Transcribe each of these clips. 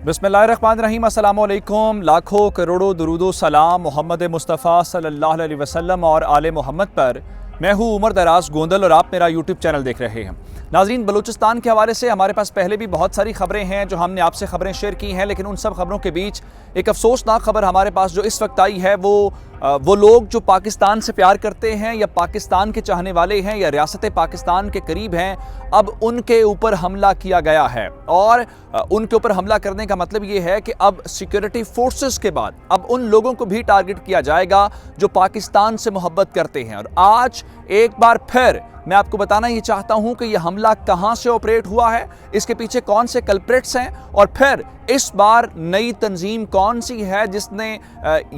बिस्मिल्लाहिर्रहमानिर्रहीम, अस्सलाम वालेकुम। लाखों करोड़ों दुरूदो सलाम मोहम्मद मुस्तफ़ा सल्लल्लाहु अलैहि वसल्लम और आले मोहम्मद पर। मैं हूँ उमर दराज गोंदल और आप मेरा यूट्यूब चैनल देख रहे हैं। नाज़रीन, बलूचिस्तान के हवाले से हमारे पास पहले भी बहुत सारी खबरें हैं जो हमने आपसे खबरें शेयर की हैं, लेकिन उन सब खबरों के बीच एक अफसोसनाक खबर हमारे पास जो इस वक्त आई है वो लोग जो पाकिस्तान से प्यार करते हैं या पाकिस्तान के चाहने वाले हैं या रियासत पाकिस्तान के करीब हैं, अब उनके ऊपर हमला किया गया है। और उनके ऊपर हमला करने का मतलब ये है कि अब सिक्योरिटी फोर्सेस के बाद अब उन लोगों को भी टारगेट किया जाएगा जो पाकिस्तान से मोहब्बत करते हैं। और आज एक बार फिर मैं आपको बताना ये चाहता हूं कि यह हमला कहां से ऑपरेट हुआ है, इसके पीछे कौन से कल्प्रिट्स हैं और फिर इस बार नई तंजीम कौन सी है जिसने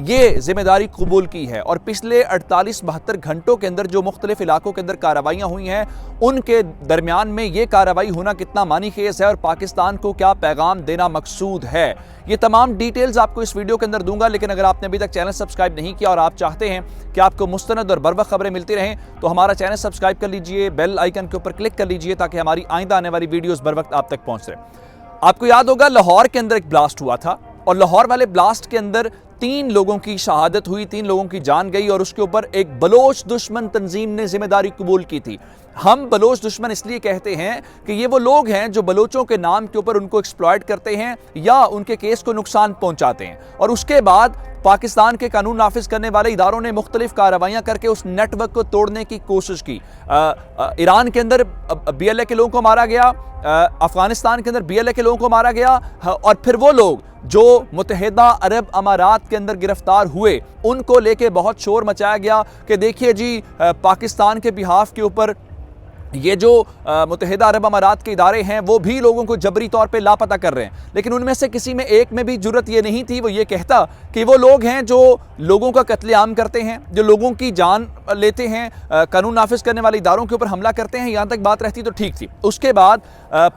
ये जिम्मेदारी कबूल की है। और पिछले 48-72 घंटों के अंदर जो मुख्तलिफ इलाकों के अंदर कार्रवाइयाँ हुई हैं, उनके दरमियान में ये कार्रवाई होना कितना मानी खेज है और पाकिस्तान को क्या पैगाम देना मकसूद है, ये तमाम डिटेल्स आपको इस वीडियो के अंदर दूंगा। लेकिन अगर आपने अभी तक चैनल सब्सक्राइब नहीं किया और आप चाहते हैं कि आपको मुस्तनद और बरवक्त खबरें मिलती रहें, तो हमारा चैनल सब्सक्राइब कर लीजिए, बेल आइकन के ऊपर क्लिक कर लीजिए ताकि हमारी आइंदा आने वाली वीडियोस बर वक्त आप तक पहुंच रहे। आपको याद होगा लाहौर के अंदर एक ब्लास्ट हुआ था और लाहौर वाले ब्लास्ट के अंदर 3 लोगों की शहादत हुई, 3 लोगों की जान गई और उसके ऊपर एक बलोच दुश्मन तंजीम ने जिम्मेदारी कबूल की थी। हम बलोच दुश्मन इसलिए कहते हैं कि ये वो लोग हैं जो बलोचों के नाम के ऊपर उनको एक्सप्लॉयट करते हैं या उनके केस को नुकसान पहुंचाते हैं। और उसके बाद पाकिस्तान के कानून नाफिज करने वाले इदारों ने मुख्तलिफ कार्रवाइयाँ करके उस नेटवर्क को तोड़ने की कोशिश की। ईरान के अंदर BLA के लोगों को मारा गया, अफगानिस्तान के अंदर BLA के लोगों को मारा गया और फिर वो लोग जो मुत्तहिदा अरब अमारात के अंदर गिरफ्तार हुए उनको लेके बहुत शोर मचाया गया कि देखिए जी, पाकिस्तान के बिहाफ के ऊपर ये जो मुत्तहिदा अरब अमारात के इदारे हैं वो भी लोगों को जबरी तौर पे लापता कर रहे हैं। लेकिन उनमें से किसी में एक में भी जुर्रत ये नहीं थी वो ये कहता कि वो लोग हैं जो लोगों का कत्लेआम करते हैं, जो लोगों की जान लेते हैं, कानून नाफिज करने वाले इदारों के ऊपर हमला करते हैं। यहाँ तक बात रहती तो ठीक थी। उसके बाद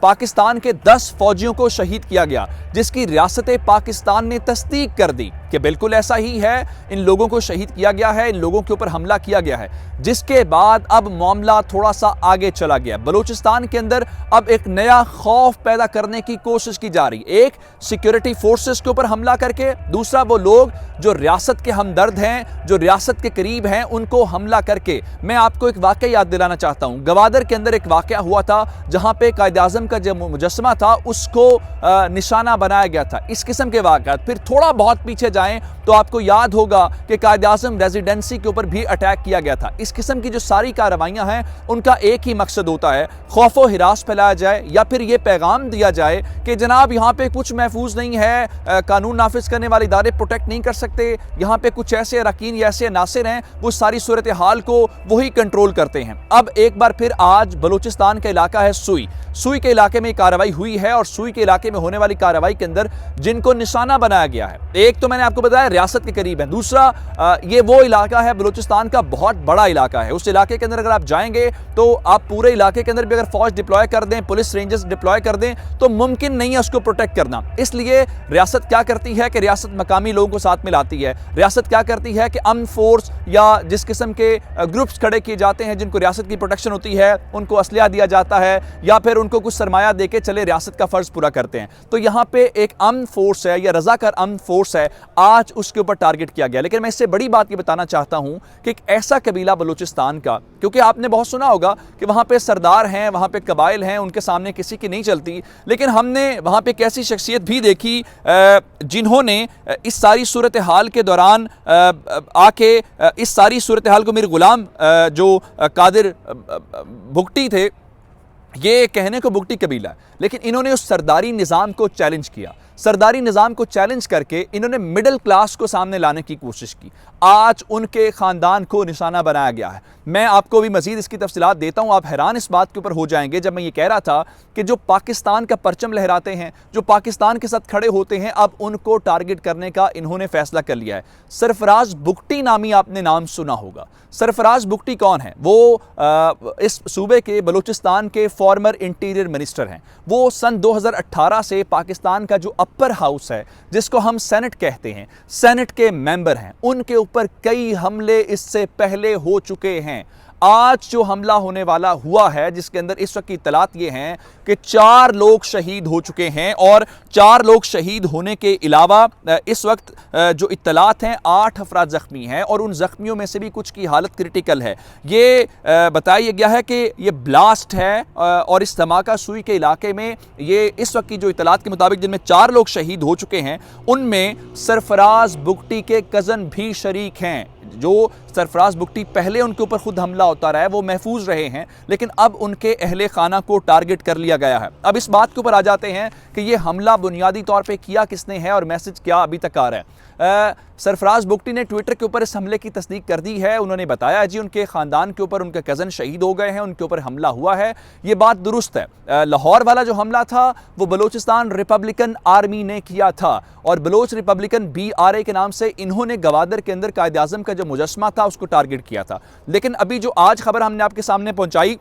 पाकिस्तान के 10 फौजियों को शहीद किया गया, जिसकी रियासत पाकिस्तान ने तस्दीक कर दी कि बिल्कुल ऐसा ही है, इन लोगों को शहीद किया गया है, इन लोगों के ऊपर हमला किया गया है। जिसके बाद अब मामला थोड़ा सा आगे चला गया। बलूचिस्तान के अंदर अब एक नया खौफ पैदा करने की कोशिश की जा रही। एक, सिक्योरिटी फोर्सेस के ऊपर हमला करके, दूसरा वो लोग जो रियासत के हमदर्द हैं, जो रियासत के करीब हैं, उनको हमला करके। मैं आपको एक वाकया याद दिलाना चाहता हूं। गवादर के अंदर एक वाकया हुआ था जहां पे कायद आज़म का जो मुजस्समा था उसको निशाना बनाया गया था। इस किस्म के वाकयात फिर थोड़ा बहुत पीछे जाएं तो आपको याद होगा कि कायद आज़म रेजिडेंसी के ऊपर भी अटैक किया गया था। इस किस्म की जो सारी कार्रवाइयां हैं उनका एक ही मकसद होता है, खौफ व हिरास फैलाया जाए या फिर यह पैगाम दिया जाए कि जनाब यहाँ पे कुछ महफूज नहीं है, कानून नाफिज करने वाले इदारे प्रोटेक्ट नहीं कर सकते, यहाँ पे कुछ ऐसे अरकान या ऐसे नासिर हैं वो सारी सूरत हाल को वही कंट्रोल करते हैं। अब एक बार फिर आज बलूचिस्तान का इलाका है सुई के इलाके में कार्रवाई हुई है और सुई के इलाके में होने वाली कार्रवाई के अंदर जिनको निशाना बनाया गया है, एक तो मैंने आपको बताया रियासत के करीब है, दूसरा ये वो इलाका है बलूचिस्तान का बहुत बड़ा इलाका है। उस इलाके के अंदर अगर आप जाएंगे तो आप पूरे इलाके के अंदर भी अगर फौज डिप्लॉय कर दें, पुलिस रेंजर्स डिप्लॉय कर दें तो मुमकिन नहीं है उसको प्रोटेक्ट करना। इसलिए रियासत क्या करती है कि रियासत मकामी लोगों को साथ मिलाती है। रियासत क्या करती है कि अमन फोर्स या जिस किस्म के ग्रुप्स खड़े किए जाते हैं जिनको रियासत की प्रोटेक्शन होती है, उनको असलिया दिया जाता है या फिर उनको कुछ सरमाया देके चले रियासत का फर्ज पूरा करते हैं। तो यहाँ पे एक अमन फोर्स है या रजाकार अमन फोर्स है, आज उसके ऊपर टारगेट किया गया। लेकिन मैं इससे बड़ी बात ये बताना चाहता हूं कि एक ऐसा कबीला बलूचिस्तान का, क्योंकि आपने बहुत सुना होगा कि वहां पे सरदार हैं, वहां पे कबाइल हैं, उनके सामने किसी की नहीं चलती। लेकिन हमने वहां पे एक ऐसी शख्सियत भी देखी जिन्होंने इस सारी सूरत हाल के दौरान आके इस सारी सूरत हाल को, मेरे गुलाम जो कादिर भुगटी थे, ये कहने को भुगटी कबीला, लेकिन इन्होंने उस सरदारी निज़ाम को चैलेंज किया। सरदारी निज़ाम को चैलेंज करके इन्होंने मिडिल क्लास को सामने लाने की कोशिश की। आज उनके ख़ानदान को निशाना बनाया गया है। मैं आपको भी मज़ीद इसकी तफसीलात देता हूँ, आप हैरान इस बात के ऊपर हो जाएंगे जब मैं ये कह रहा था कि जो पाकिस्तान का परचम लहराते हैं, जो पाकिस्तान के साथ खड़े होते हैं, अब उनको टारगेट करने का इन्होंने फैसला कर लिया है। सरफराज बुगटी नामी आपने नाम सुना होगा। सरफराज बुगटी कौन है? वो इस सूबे के बलूचिस्तान के फॉर्मर इंटीरियर मिनिस्टर हैं। वो सन 2018 से पाकिस्तान का जो अपर हाउस है, जिसको हम सेनेट कहते हैं, सेनेट के मेंबर हैं। उनके ऊपर कई हमले इससे पहले हो चुके हैं। आज जो हमला होने वाला हुआ है, जिसके अंदर इस वक्त की इत्तलात ये हैं कि 4 लोग शहीद हो चुके हैं और 4 लोग शहीद होने के अलावा इस वक्त जो इत्तलात हैं 8 अफराद ज़ख्मी हैं और उन ज़ख्मियों में से भी कुछ की हालत क्रिटिकल है। ये बताया गया है कि ये ब्लास्ट है और इस धमाका सुई के इलाके में ये इस वक्त की जो इत्तलात के मुताबिक जिनमें 4 लोग शहीद हो चुके हैं, उनमें सरफराज बुगटी के कज़न भी शरीक हैं। जो सरफराज बुगटी पहले उनके ऊपर खुद हमला होता रहा है, वो महफूज रहे हैं, लेकिन अब उनके अहले खाना को टारगेट कर लिया गया है। अब इस बात के ऊपर आ जाते हैं कि ये हमला बुनियादी तौर पे किया किसने है और मैसेज क्या अभी तक आ रहा है। सरफराज बुगटी ने ट्विटर के ऊपर इस हमले की तस्दीक कर दी है। उन्होंने बताया जी उनके ख़ानदान के ऊपर उनके कज़न शहीद हो गए हैं, उनके ऊपर हमला हुआ है। ये बात दुरुस्त है। लाहौर वाला जो हमला था वो बलूचिस्तान रिपब्लिकन आर्मी ने किया था और बलोच रिपब्लिकन BRA के नाम से इन्होंने गवादर के अंदर कायद आज़म का जो मुजस्मा था उसको टारगेट किया था। लेकिन अभी जो आज खबर हमने आपके सामने पहुंचाई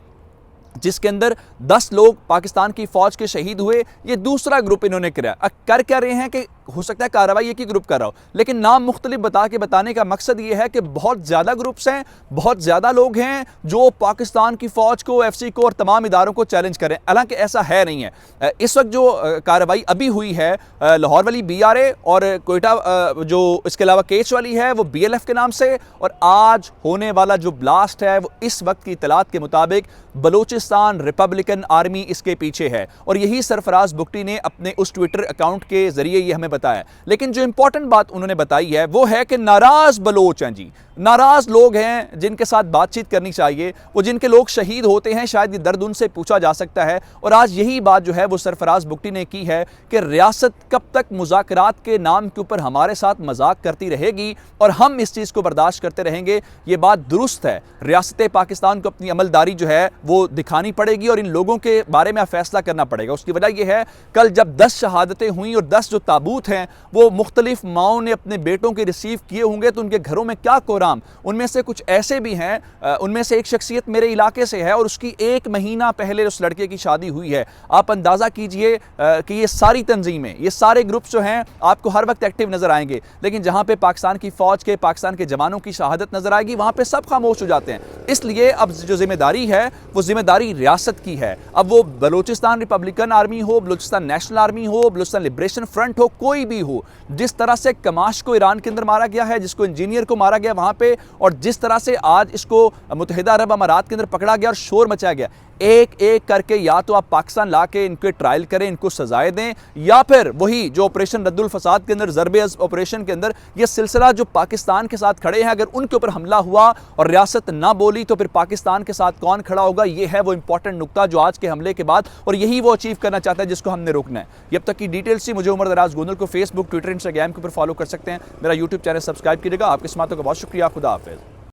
जिसके अंदर 10 लोग पाकिस्तान की फौज के शहीद हुए, ये दूसरा ग्रुप इन्होंने किया। कर क्या रहे हैं कि हो सकता है कार्रवाई एक ही ग्रुप कर रहा हो, लेकिन नाम मुख्तलिफ बताने का मकसद ये है कि बहुत ज़्यादा ग्रुप्स हैं, बहुत ज़्यादा लोग हैं जो पाकिस्तान की फ़ौज को, FC को और तमाम इदारों को चैलेंज करें। हालांकि ऐसा है नहीं है। इस वक्त जो कार्रवाई अभी हुई है लाहौर वाली BRA और कोयटा जो इसके अलावा केच वाली है वो BLF के नाम से, और आज होने वाला जो ब्लास्ट है वो इस वक्त की इत्तलात के मुताबिक बलूचिस्तान रिपब्लिकन आर्मी इसके पीछे है। और यही सरफराज बुगटी ने अपने उस ट्विटर अकाउंट के जरिए ये हमें बताया। लेकिन जो इंपॉर्टेंट बात उन्होंने बताई है वो है कि नाराज बलोच हैं जी, नाराज लोग हैं जिनके साथ बातचीत करनी चाहिए, वो जिनके लोग शहीद होते हैं, शायद ये दर्द उनसे पूछा जा सकता है। और आज यही बात जो है वो सरफराज बुगटी ने की है कि रियासत कब तक मुज़ाकरात के नाम के ऊपर हमारे साथ मजाक करती रहेगी और हम इस चीज़ को बर्दाश्त करते रहेंगे। ये बात दुरुस्त है। रियासत पाकिस्तान को अपनी अमलदारी जो है वो दिखानी पड़ेगी और इन लोगों के बारे में फैसला करना पड़ेगा। उसकी वजह यह है कल जब 10 शहादतें हुई और 10 जो ताबूत हैं वो मुख्तलिफ माओं ने अपने बेटों के रिसीव किए होंगे, तो उनके घरों में क्या कोराम। उनमें से कुछ ऐसे भी हैं, उनमें से एक शख्सियत मेरे इलाके से है और उसकी 1 महीना पहले उस लड़के की शादी हुई है। आप अंदाज़ा कीजिए कि ये सारी तंजीमें, ये सारे ग्रुप्स जो हैं आपको हर वक्त एक्टिव नजर आएंगे, लेकिन जहां पे पाकिस्तान की फौज के, पाकिस्तान के जवानों की शहादत नजर आएगी वहां पे सब खामोश हो जाते हैं। इसलिए अब जो जिम्मेदारी है वो जिम्मेदारी रियासत की है। अब वो बलूचिस्तान रिपब्लिकन आर्मी हो, बलूचिस्तान नेशनल आर्मी हो, बलूचिस्तान लिबरेशन फ्रंट हो, कोई भी हो, जिस तरह से कमाश को ईरान के अंदर मारा गया है, जिसको इंजीनियर को मारा गया वहां पे, और जिस तरह से आज इसको मुत्तहिदा अरब अमारात के अंदर पकड़ा गया और शोर मचाया गया, एक एक करके या तो आप पाकिस्तान ला के इनके ट्रायल करें, इनको सजाएं दें, या फिर वही जो ऑपरेशन रद्दुल फसाद के अंदर, ज़रबे ऑपरेशन के अंदर ये सिलसिला जो पाकिस्तान के साथ खड़े हैं, अगर उनके ऊपर हमला हुआ और रियासत ना बोली तो फिर पाकिस्तान के साथ कौन खड़ा होगा। ये है वो इंपॉर्टेंट नुकता जो आज के हमले के बाद, और यही वो अचीव करना चाहता है जिसको हमने रोकना है। अब तक की डिटेल्स थी। मुझे उमर दराज गोंदल को फेसबुक, ट्विटर, इंस्टाग्राम के ऊपर फॉलो कर सकते हैं। मेरा यूट्यूब चैनल सब्सक्राइब कीजिएगा। आपकी समातों का बहुत शुक्रिया। खुदा हाफिज़।